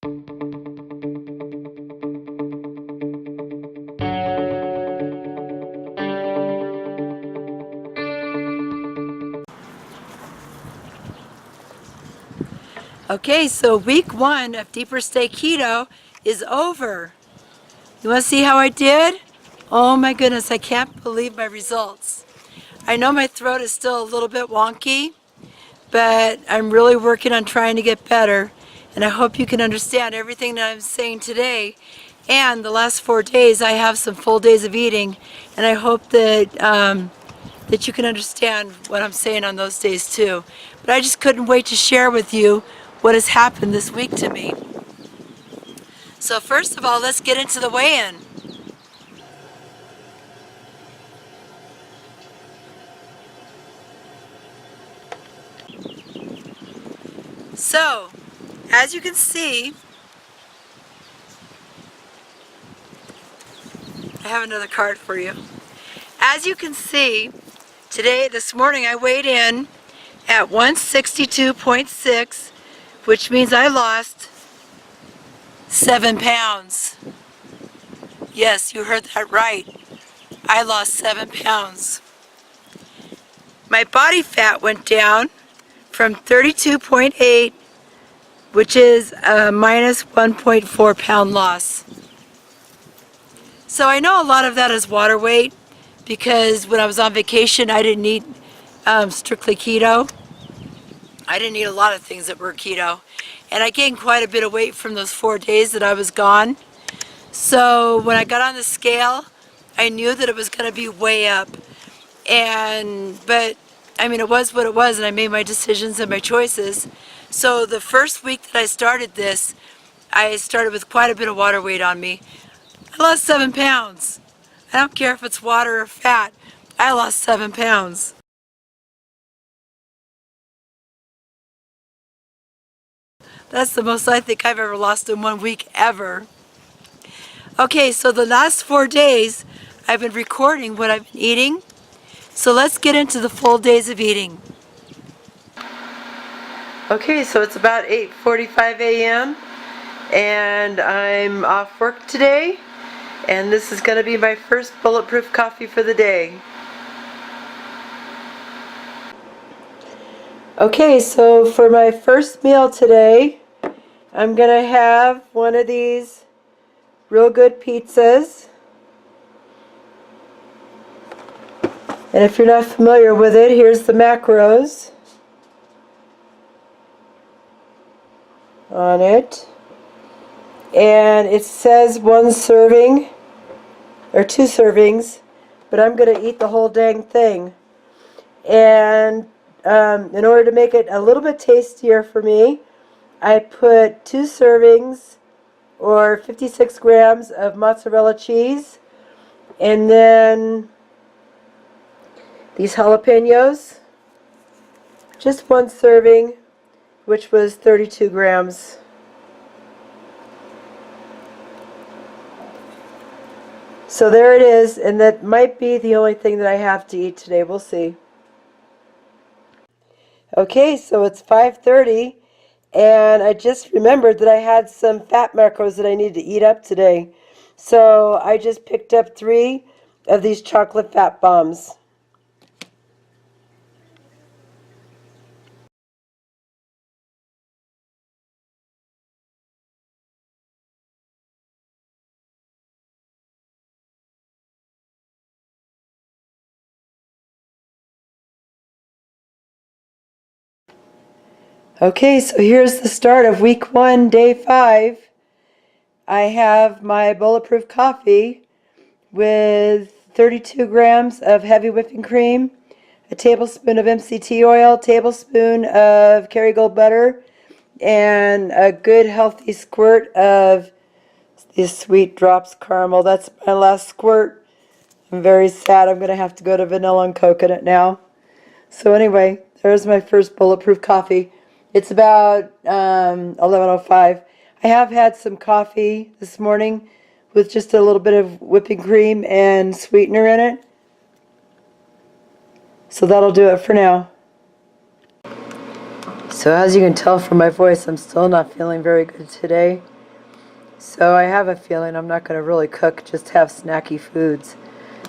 Okay, so week 1 of Deeper Stay Keto is over. You want to see how I did? Oh my goodness, I can't believe my results. I know my throat is still a little bit wonky, but I'm really working on trying to get better, and I hope you can understand everything that I'm saying today. And the last 4 days I have some full days of eating, and I hope that that you can understand what I'm saying on those days too. But I just couldn't wait to share with you what has happened this week to me. So first of all, let's get into the weigh-in. So, as you can see, I have another card for you. As you can see, this morning I weighed in at 162.6, which means I lost 7 pounds. Yes, you heard that right. I lost 7 pounds. My body fat went down from 32.8, which is a minus 1.4 pound loss. So I know a lot of that is water weight, because when I was on vacation I didn't eat strictly keto. I didn't eat a lot of things that were keto, and I gained quite a bit of weight from those 4 days that I was gone. So when I got on the scale, I knew that it was going to be way up, but I mean, it was what it was, and I made my decisions and my choices. So the first week that I started this, I started with quite a bit of water weight on me. I lost 7 pounds. I don't care if it's water or fat. I lost 7 pounds. That's the most I think I've ever lost in 1 week ever. Okay, so the last 4 days I've been recording what I've been eating. So let's get into the full days of eating. Okay, so it's about 8:45 a.m. and I'm off work today, and this is going to be my first bulletproof coffee for the day. Okay, so for my first meal today, I'm going to have one of these real good pizzas. And if you're not familiar with it, here's the macros on it. And it says 1 serving or 2 servings, but I'm going to eat the whole dang thing. And in order to make it a little bit tastier for me, I put 2 servings or 56 grams of mozzarella cheese, and then these jalapenos, just 1 serving, which was 32 grams. So there it is, and that might be the only thing that I have to eat today. We'll see. Okay, so it's 5:30, and I just remembered that I had some fat macros that I needed to eat up today. So I just picked up 3 of these chocolate fat bombs. Okay, so here's the start of week 1, day 5. I have my bulletproof coffee with 32 grams of heavy whipping cream, a tablespoon of MCT oil, tablespoon of Kerrygold butter, and a good healthy squirt of these Sweet Drops caramel. That's my last squirt. I'm very sad. I'm going to have to go to vanilla and coconut now. So anyway, there's my first bulletproof coffee. It's about 11:05. I have had some coffee this morning with just a little bit of whipping cream and sweetener in it. So that'll do it for now. So as you can tell from my voice, I'm still not feeling very good today. So I have a feeling I'm not going to really cook, just have snacky foods.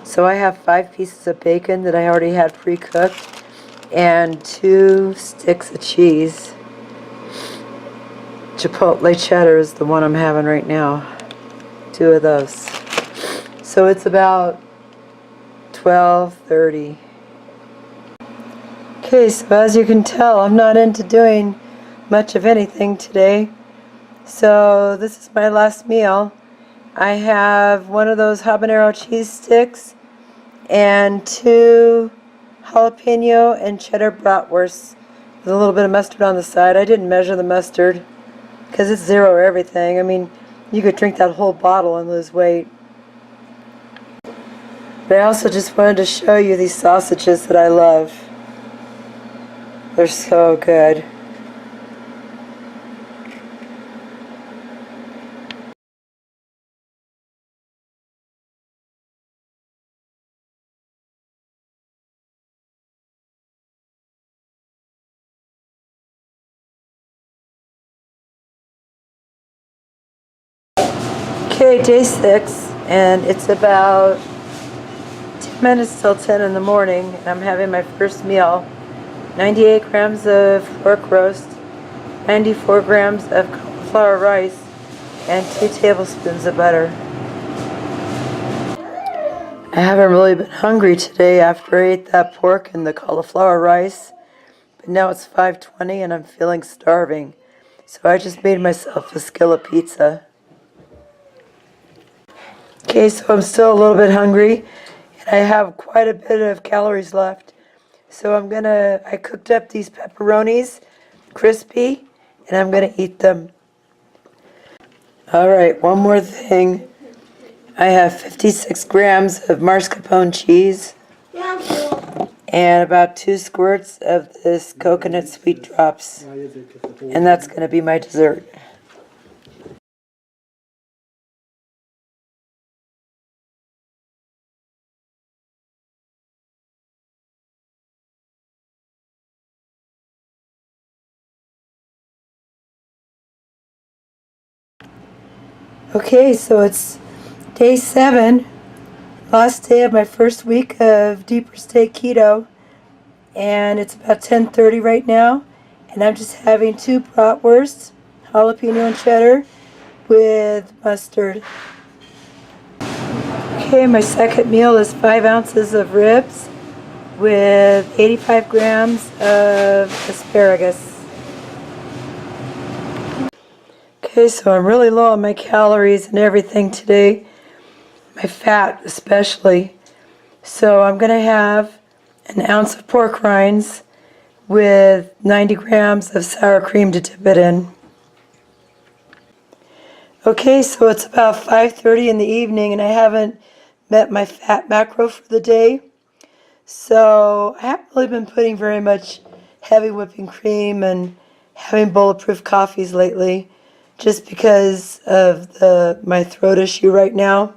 So I have 5 pieces of bacon that I already had pre-cooked and 2 sticks of cheese. Chipotle cheddar is the one I'm having right now. 2 of those. So it's about 12:30. Okay, so as you can tell, I'm not into doing much of anything today. So this is my last meal. I have one of those habanero cheese sticks and 2 jalapeno and cheddar bratwursts with a little bit of mustard on the side. I didn't measure the mustard because it's 0 everything. I mean, you could drink that whole bottle and lose weight. But I also just wanted to show you these sausages that I love. They're so good. Okay, day 6, and it's about 10 minutes till 10 in the morning, and I'm having my first meal. 98 grams of pork roast, 94 grams of cauliflower rice, and 2 tablespoons of butter. I haven't really been hungry today after I ate that pork and the cauliflower rice, but now it's 5:20 and I'm feeling starving, so I just made myself a skillet pizza. Okay, so I'm still a little bit hungry, and I have quite a bit of calories left. So I cooked up these pepperonis, crispy, and I'm gonna eat them. All right, one more thing. I have 56 grams of mascarpone cheese and about 2 squirts of this coconut sweet drops, and that's gonna be my dessert. Okay, so it's day 7, last day of my first week of deeper state keto, and it's about 10:30 right now, and I'm just having 2 bratwursts, jalapeno and cheddar, with mustard. Okay, my second meal is 5 ounces of ribs with 85 grams of asparagus. Okay, so I'm really low on my calories and everything today, my fat especially. So I'm going to have an ounce of pork rinds with 90 grams of sour cream to dip it in. Okay, so it's about 5:30 in the evening and I haven't met my fat macro for the day. So I haven't really been putting very much heavy whipping cream and having bulletproof coffees lately, just because of my throat issue right now.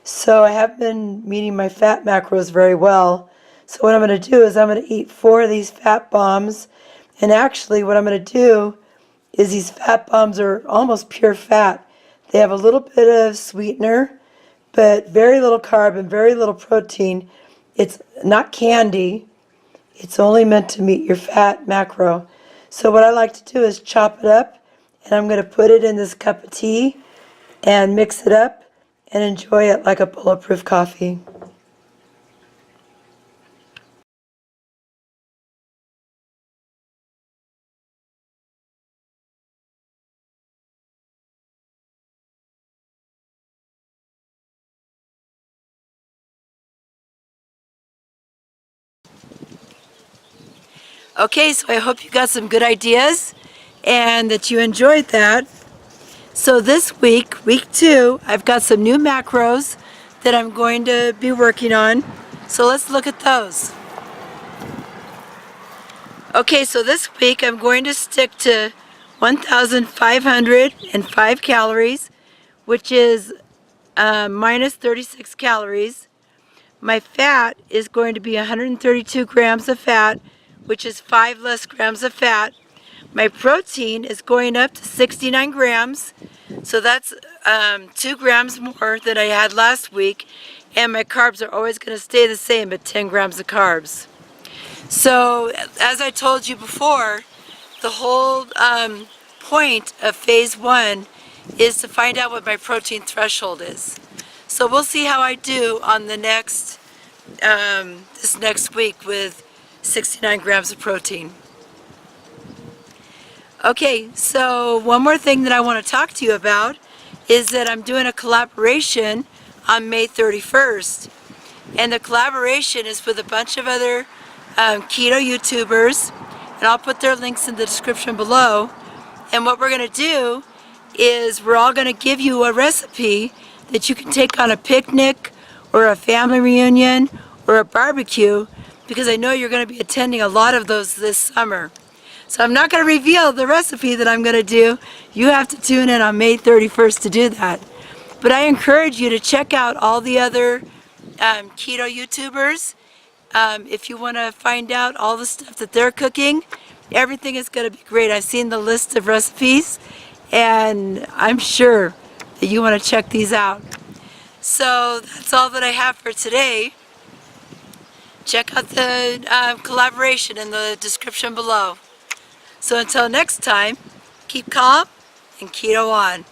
So I haven't been meeting my fat macros very well. So what I'm going to do is I'm going to eat 4 of these fat bombs. And actually what I'm going to do is these fat bombs are almost pure fat. They have a little bit of sweetener, but very little carb and very little protein. It's not candy. It's only meant to meet your fat macro. So what I like to do is chop it up, and I'm going to put it in this cup of tea and mix it up and enjoy it like a bulletproof coffee. Okay, so I hope you got some good ideas and that you enjoyed that. So this week, week 2, I've got some new macros that I'm going to be working on. So let's look at those. Okay, so this week I'm going to stick to 1,505 calories, which is minus 36 calories. My fat is going to be 132 grams of fat, which is 5 less grams of fat. My protein is going up to 69 grams, so that's 2 grams more than I had last week, and my carbs are always going to stay the same at 10 grams of carbs. So, as I told you before, the whole point of phase 1 is to find out what my protein threshold is. So we'll see how I do on the next, this next week with 69 grams of protein. Okay, so one more thing that I want to talk to you about is that I'm doing a collaboration on May 31st. And the collaboration is with a bunch of other keto YouTubers, and I'll put their links in the description below. And what we're going to do is we're all going to give you a recipe that you can take on a picnic or a family reunion or a barbecue, because I know you're going to be attending a lot of those this summer. So I'm not going to reveal the recipe that I'm going to do. You have to tune in on May 31st to do that. But I encourage you to check out all the other keto YouTubers. If you want to find out all the stuff that they're cooking, everything is going to be great. I've seen the list of recipes, and I'm sure that you want to check these out. So that's all that I have for today. Check out the collaboration in the description below. So until next time, keep calm and keto on.